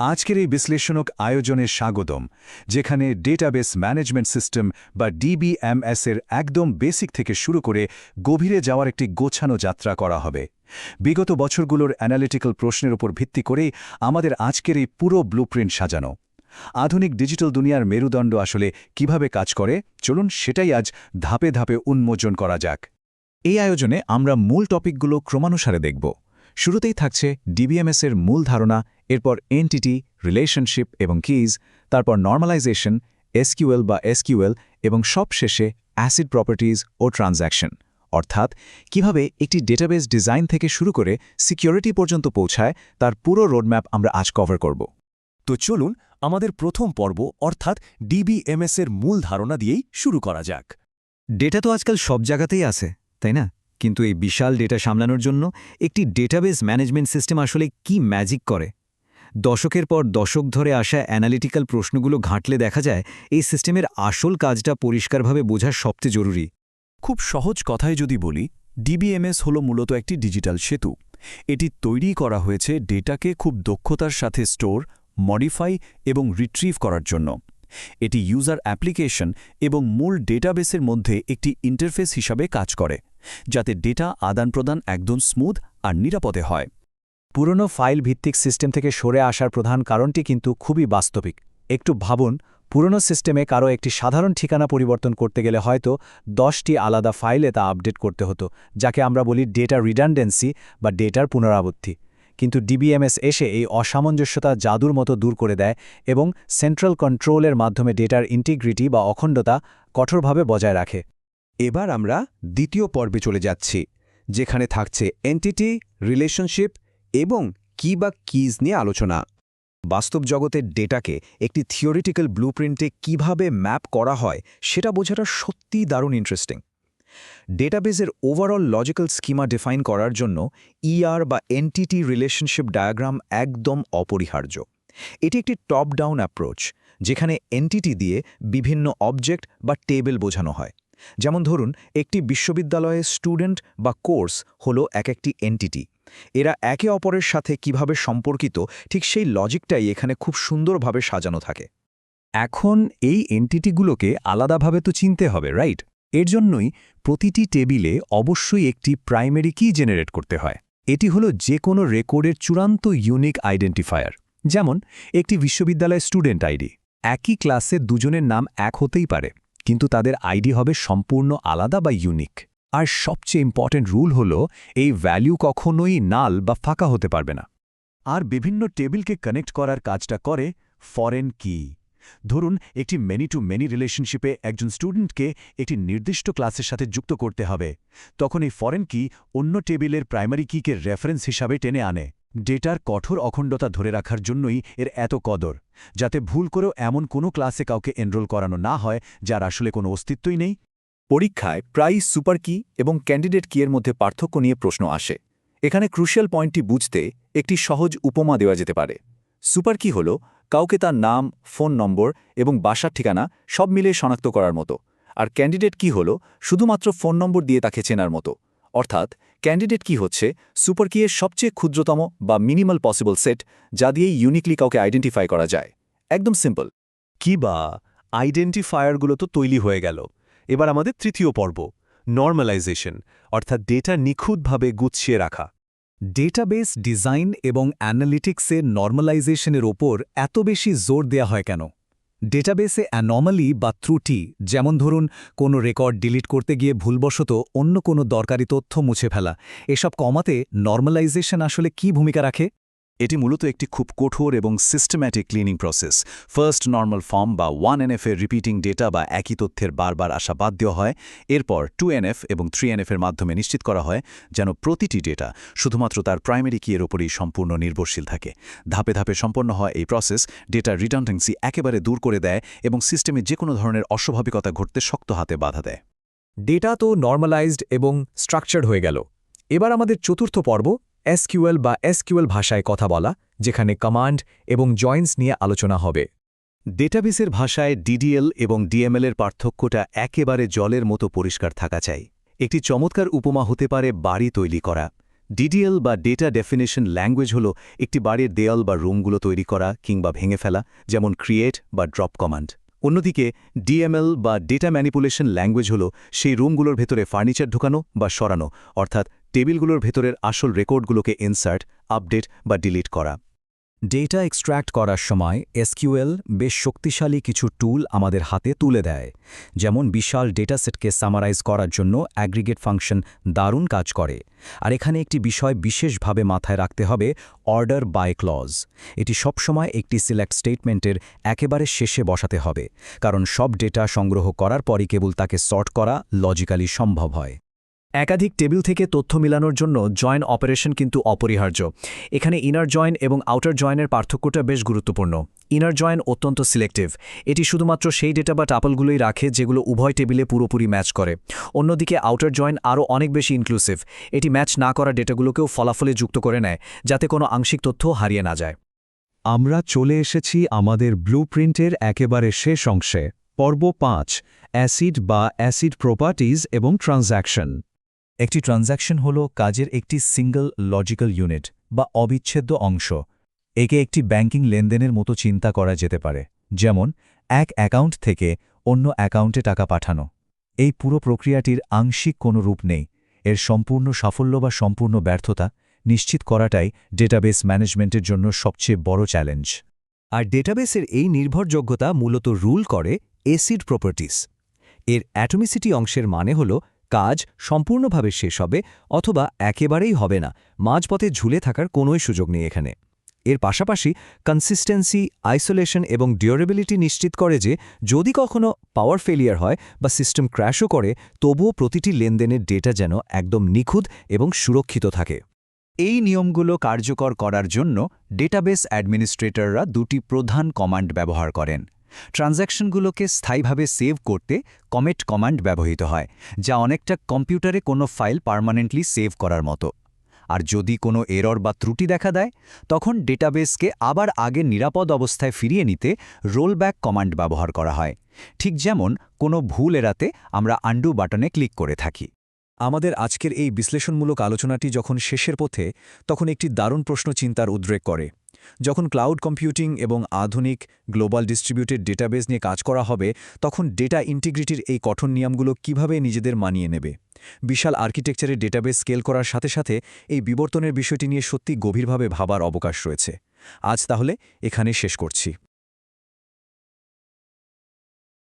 আজকের এই বিশ্লেষণক আয়োজনে স্বাগতম, যেখানে ডেটাবেস ম্যানেজমেন্ট সিস্টেম বা ডিবিএমএস এর একদম বেসিক থেকে শুরু করে গভীরে যাওয়ার একটি গোছানো যাত্রা করা হবে। বিগত বছরগুলোর অ্যানালিটিক্যাল প্রশ্নের উপর ভিত্তি করেই আমাদের আজকের এই পুরো ব্লুপ্রিন্ট সাজানো। আধুনিক ডিজিটাল দুনিয়ার মেরুদণ্ড আসলে কিভাবে কাজ করে, চলুন সেটাই আজ ধাপে ধাপে উন্মোচন করা যাক। এই আয়োজনে আমরা মূল টপিকগুলো ক্রমানুসারে দেখব। শুরুতেই থাকছে ডিবিএমএস এর মূল ধারণা, এরপর এন্টিটি, রিলেশনশিপ এবং কিজ, তারপর নর্মালাইজেশন, এসকিউএল বা এসকিউএল এবং সবশেষে অ্যাসিড প্রপার্টিজ ও ট্রানজ্যাকশন, অর্থাৎ কিভাবে একটি ডেটাবেস ডিজাইন থেকে শুরু করে সিকিউরিটি পর্যন্ত পৌঁছায় তার পুরো রোডম্যাপ আমরা আজ কভার করব। তো চলুন আমাদের প্রথম পর্ব অর্থাৎ ডিবিএমএস এর মূল ধারণা দিয়েই শুরু করা যাক। ডেটা তো আজকাল সব জায়গাতেই আছে, তাই না? কিন্তু এই বিশাল ডেটা সামলানোর জন্য একটি ডেটাবেস ম্যানেজমেন্ট সিস্টেম আসলে কি ম্যাজিক করে? দশকের পর দশক ধরে আসা অ্যানালিটিক্যাল প্রশ্নগুলো ঘাঁটলে দেখা যায় এই সিস্টেমের আসল কাজটা পরিষ্কারভাবে বোঝা সবচেয়ে জরুরি। খুব সহজ কথায় যদি বলি, ডিবিএমএস হলো মূলত একটি ডিজিটাল সেতু। এটি তৈরি করা হয়েছে ডেটাকে খুব দক্ষতার সাথে স্টোর, মডিফাই এবং রিট্রিভ করার জন্য। এটি ইউজার অ্যাপ্লিকেশন এবং মূল ডেটাবেসের মধ্যে একটি ইন্টারফেস হিসাবে কাজ করে, যাতে ডেটা আদান-প্রদান একদম স্মুথ আর নিরাপদে হয়। পুরনো ফাইল ভিত্তিক সিস্টেম থেকে সরে আসার প্রধান কারণটি কিন্তু খুবই বাস্তবিক। একটু ভাবুন, পুরনো সিস্টেমে কারো একটি সাধারণ ঠিকানা পরিবর্তন করতে গেলে হয়তো 10টি আলাদা ফাইলে তা আপডেট করতে হতো, যাকে আমরা বলি ডেটা রিডান্ডেন্সি বা ডেটার পুনরাবৃত্তি। কিন্তু ডিবিএমএস এসে এই অসামঞ্জস্যতা জাদুর মতো দূর করে দেয় এবং সেন্ট্রাল কন্ট্রোলের মাধ্যমে ডেটার ইন্টিগ্রিটি বা অখণ্ডতা কঠোরভাবে বজায় রাখে। এবার আমরা দ্বিতীয় পর্বে চলে যাচ্ছি, যেখানে থাকছে এন্টিটি, রিলেশনশিপ এবং কি বা কিজ নিয়ে আলোচনা। বাস্তব জগতের ডেটাকে একটি থিওরিটিক্যাল ব্লুপ্রিন্টে কিভাবে ম্যাপ করা হয় সেটা বোঝাটা সত্যিই দারুণ ইন্টারেস্টিং। ডেটাবেসের ওভারঅল লজিক্যাল স্কিমা ডিফাইন করার জন্য ইআর বা এন্টিটি রিলেশনশিপ ডায়াগ্রাম একদম অপরিহার্য। এটি একটি টপ ডাউন অ্যাপ্রোচ, যেখানে এন্টিটি দিয়ে বিভিন্ন অবজেক্ট বা টেবিল বোঝানো হয়। যেমন ধরুন, একটি বিশ্ববিদ্যালয়ে স্টুডেন্ট বা কোর্স হলো একটি এন্টিটি। এরা একে অপরের সাথে কিভাবে সম্পর্কিত, ঠিক সেই লজিকটাই এখানে খুব সুন্দরভাবে সাজানো থাকে। এখন এই এন্টিটিগুলোকে আলাদাভাবে তো চিনতে হবে, রাইট? এর জন্যই প্রতিটি টেবিলে অবশ্যই একটি প্রাইমারি কি জেনারেট করতে হয়। এটি হলো যে কোনো রেকর্ডের চূড়ান্ত ইউনিক আইডেন্টিফায়ার। যেমন একটি বিশ্ববিদ্যালয়ের স্টুডেন্ট আইডি। একই ক্লাসে দুজনের নাম এক হতেই পারে, কিন্তু তাদের আইডি হবে সম্পূর্ণ আলাদা বা ইউনিক। আর সবচেয়ে ইম্পর্ট্যান্ট রুল হলো এই ভ্যালু কখনোই নাল বা ফাঁকা হতে পারবে না। আর বিভিন্ন টেবিলকে কানেক্ট করার কাজটা করে ফরেন কি। ধরুন, একটি মেনি টু মেনি রিলেশনশিপে একজন স্টুডেন্টকে একটি নির্দিষ্ট ক্লাসের সাথে যুক্ত করতে হবে, তখন এই ফরেন কি অন্য টেবিলের প্রাইমারি কিকে রেফারেন্স হিসাবে টেনে আনে। ডেটার কঠোর অখণ্ডতা ধরে রাখার জন্যই এর এত কদর, যাতে ভুল করেও এমন কোনো ক্লাসে কাউকে এনরোল করানো না হয় যার আসলে কোনো অস্তিত্বই নেই। পরীক্ষায় প্রায়ই সুপার কি এবং ক্যান্ডিডেট কিয়ের মধ্যে পার্থক্য নিয়ে প্রশ্ন আসে। এখানে ক্রুশিয়াল পয়েন্টটি বুঝতে একটি সহজ উপমা দেওয়া যেতে পারে। সুপার কি হল কাউকে তার নাম, ফোন নম্বর এবং বাসার ঠিকানা সব মিলিয়ে শনাক্ত করার মতো, আর ক্যান্ডিডেট কি হল শুধুমাত্র ফোন নম্বর দিয়ে তাকে চেনার মতো। অর্থাৎ ক্যান্ডিডেট কি হচ্ছে সুপার কিয়ের সবচেয়ে ক্ষুদ্রতম বা মিনিমাল পসিবল সেট, যা দিয়েই ইউনিকলি কাউকে আইডেন্টিফাই করা যায়। একদম সিম্পল। কি বা আইডেন্টিফায়ারগুলো তো তৈরি হয়ে গেল। এবার আমাদের তৃতীয় পর্ব, নর্মালাইজেশন, অর্থাৎ ডেটা নিখুঁতভাবে গুছিয়ে রাখা। ডেটাবেস ডিজাইন এবং অ্যানালিটিক্সে নর্মালাইজেশনের ওপর এত বেশি জোর দেয়া হয় কেন? ডেটাবেসে অ্যানমালি বা ত্রুটি, যেমন ধরুন কোনো রেকর্ড ডিলিট করতে গিয়ে ভুলবশত অন্য কোনো দরকারি তথ্য মুছে ফেলা, এসব কমাতে নর্মালাইজেশন আসলে কী ভূমিকা রাখে? এটি মূলত একটি খুব কঠোর এবং systematic cleaning process. First normal form বা 1NF এর রিপিটিং ডেটা বা একই তথ্যের বারবার আসা বাদ দেওয়া হয়। এরপর 2NF এবং 3NF এর মাধ্যমে নিশ্চিত করা হয় যেন প্রতিটি ডেটা শুধুমাত্র তার প্রাইমারি কিয়ের ওপরই সম্পূর্ণ নির্ভরশীল থাকে। ধাপে ধাপে সম্পন্ন হয় এই প্রসেস ডেটার রিডান্ডেন্সি একেবারে দূর করে দেয় এবং সিস্টেমে যে কোনো ধরনের অস্বাভাবিকতা ঘটতে শক্ত হাতে বাধা দেয়। ডেটা তো নর্মালাইজড এবং স্ট্রাকচার্ড হয়ে গেল। এবার আমাদের চতুর্থ পর্ব, এসকিউএল বা এসকিউএল ভাষায় কথা বলা, যেখানে কমান্ড এবং জয়েন্টস নিয়ে আলোচনা হবে। ডেটাবেসের ভাষায় ডিডিএল এবং ডিএমএল এর পার্থক্যটা একেবারে জলের মতো পরিষ্কার থাকা চাই। একটি চমৎকার উপমা হতে পারে বাড়ি তৈরি করা। ডিডিএল বা ডেটা ডেফিনেশন ল্যাঙ্গুয়েজ হল একটি বাড়ির দেয়াল বা রুমগুলো তৈরি করা কিংবা ভেঙে ফেলা, যেমন ক্রিয়েট বা ড্রপ কমান্ড। অন্যদিকে ডিএমএল বা ডেটা ম্যানিপুলেশন ল্যাঙ্গুয়েজ হল সেই রুমগুলোর ভেতরে ফার্নিচার ঢোকানো বা সরানো, অর্থাৎ টেবিলগুলোর ভেতরের আসল রেকর্ডগুলোকে ইনসার্ট, আপডেট বা ডিলিট করা। ডেটা এক্সট্র্যাক্ট করার সময় এসকিউএল বেশ শক্তিশালী কিছু টুল আমাদের হাতে তুলে দেয়। যেমন বিশাল ডেটাসেটকে সামারাইজ করার জন্য অ্যাগ্রিগেট ফাংশন দারুণ কাজ করে। আর এখানে একটি বিষয় বিশেষভাবে মাথায় রাখতে হবে, অর্ডার বাই ক্লজ। এটি সবসময় একটি সিলেক্ট স্টেটমেন্টের একেবারে শেষে বসাতে হবে, কারণ সব ডেটা সংগ্রহ করার পরই কেবল তাকে সর্ট করা লজিক্যালি সম্ভব হয়। একাধিক টেবিল থেকে তথ্য মিলানোর জন্য জয়েন অপারেশন কিন্তু অপরিহার্য। এখানে ইনার জয়েন এবং আউটার জয়েনের পার্থক্যটা বেশ গুরুত্বপূর্ণ। ইনার জয়েন অত্যন্ত সিলেক্টিভ। এটি শুধুমাত্র সেই ডেটা বা টাপলগুলোই রাখে যেগুলো উভয় টেবিলে পুরোপুরি ম্যাচ করে। অন্যদিকে আউটার জয়েন আরও অনেক বেশি ইনক্লুসিভ। এটি ম্যাচ না করা ডেটাগুলোকেও ফলাফলে যুক্ত করে নেয়, যাতে কোনো আংশিক তথ্য হারিয়ে না যায়। আমরা চলে এসেছি আমাদের ব্লুপ্রিন্টের একেবারে শেষ অংশে, পর্ব 5, অ্যাসিড বা অ্যাসিড প্রপার্টিজ এবং ট্রানজ্যাকশন। একটি ট্রানজ্যাকশন হল কাজের একটি সিঙ্গল লজিক্যাল ইউনিট বা অবিচ্ছেদ্য অংশ। একে একটি ব্যাংকিং লেনদেনের মতো চিন্তা করা যেতে পারে, যেমন এক অ্যাকাউন্ট থেকে অন্য অ্যাকাউন্টে টাকা পাঠানো। এই পুরো প্রক্রিয়াটির আংশিক কোনো রূপ নেই। এর সম্পূর্ণ সাফল্য বা সম্পূর্ণ ব্যর্থতা নিশ্চিত করাটাই ডেটাবেস ম্যানেজমেন্টের জন্য সবচেয়ে বড় চ্যালেঞ্জ। আর ডেটাবেসের এই নির্ভরযোগ্যতা মূলত রুল করে অ্যাসিড প্রপার্টিজ। এর অ্যাটমিসিটি অংশের মানে হল কাজ সম্পূর্ণভাবে শেষ হবে অথবা একেবারেই হবে না, মাঝপথে ঝুলে থাকার কোনোই সুযোগ নেই এখানে। এর পাশাপাশি কনসিস্টেন্সি, আইসোলেশন এবং ডিউরেবিলিটি নিশ্চিত করে যে যদি কখনো পাওয়ার ফেলিয়ার হয় বা সিস্টেম ক্র্যাশও করে, তবুও প্রতিটি লেনদেনের ডেটা যেন একদম নিখুঁত এবং সুরক্ষিত থাকে। এই নিয়মগুলো কার্যকর করার জন্য ডেটাবেস অ্যাডমিনিস্ট্রেটররা দুটি প্রধান কমান্ড ব্যবহার করেন। ট্রানজ্যাকশনগুলোকে স্থায়ীভাবে সেভ করতে কমিট কমান্ড ব্যবহৃত হয়, যা অনেকটা কম্পিউটারে কোনো ফাইল পার্মানেন্টলি সেভ করার মতো। আর যদি কোনো এরর বা ত্রুটি দেখা দেয়, তখন ডেটাবেসকে আবার আগের নিরাপদ অবস্থায় ফিরিয়ে নিতে রোলব্যাক কমান্ড ব্যবহার করা হয়। ঠিক যেমন কোনো ভুল এড়াতে আমরা আন্ডু বাটনে ক্লিক করে থাকি। আমাদের আজকের এই বিশ্লেষণমূলক আলোচনাটি যখন শেষের পথে, তখন একটি দারুণ প্রশ্ন চিন্তার উদ্রেক করে। যখন ক্লাউড কম্পিউটিং এবং আধুনিক গ্লোবাল ডিস্ট্রিবিউটেড ডেটাবেস নিয়ে কাজ করা হবে, তখন ডেটা ইন্টিগ্রিটির এই কঠোর নিয়মগুলো কিভাবে নিজেদের মানিয়ে নেবে? বিশাল আর্কিটেকচারের ডেটাবেস স্কেল করার সাথে সাথে এই বিবর্তনের বিষয়টি নিয়ে সত্যি গভীরভাবে ভাবার অবকাশ রয়েছে। আজ তাহলে এখানে শেষ করছি।